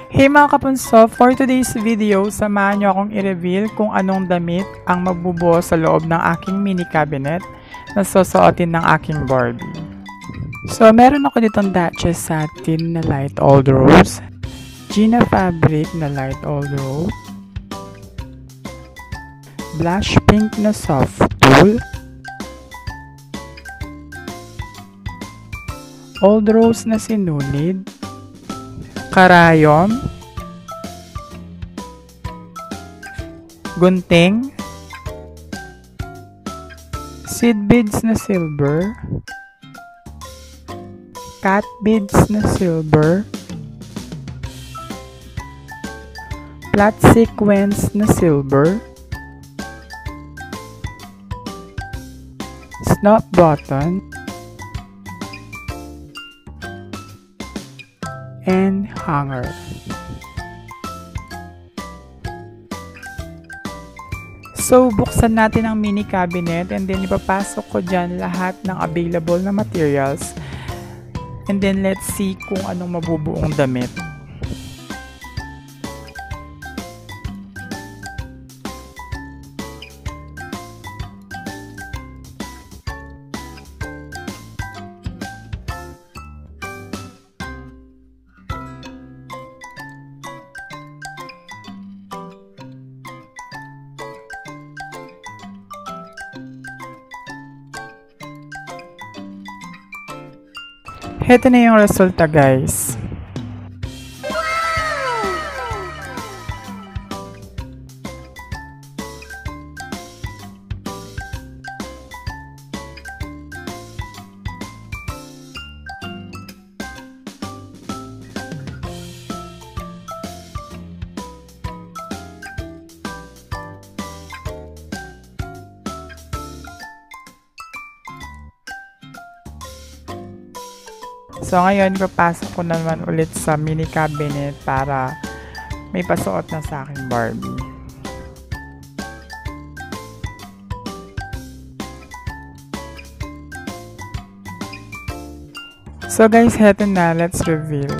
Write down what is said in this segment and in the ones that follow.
Hey mga kapunso, for today's video, samahan nyo akong i-reveal kung anong damit ang magbubuo sa loob ng aking mini cabinet na susuotin ng aking Barbie. So, meron ako ditong Duchess Satin na light old rose, Gina Fabric na light old rose, Blush Pink na soft tulle, old rose na sinulid, karayom, gunting, seed beads na silver, cat beads na silver, flat sequence na silver, snap button, and hanger. So, buksan natin ang mini cabinet and then ipapasok ko dyan lahat ng available na materials. And then let's see kung anong mabubuong damit. Heto na yung resulta, guys. So, ngayon, papasok ko naman ulit sa mini cabinet para may pasuot na sa aking Barbie. So, guys, heto na. Let's reveal.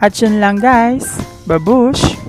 At yun lang, guys. Babush!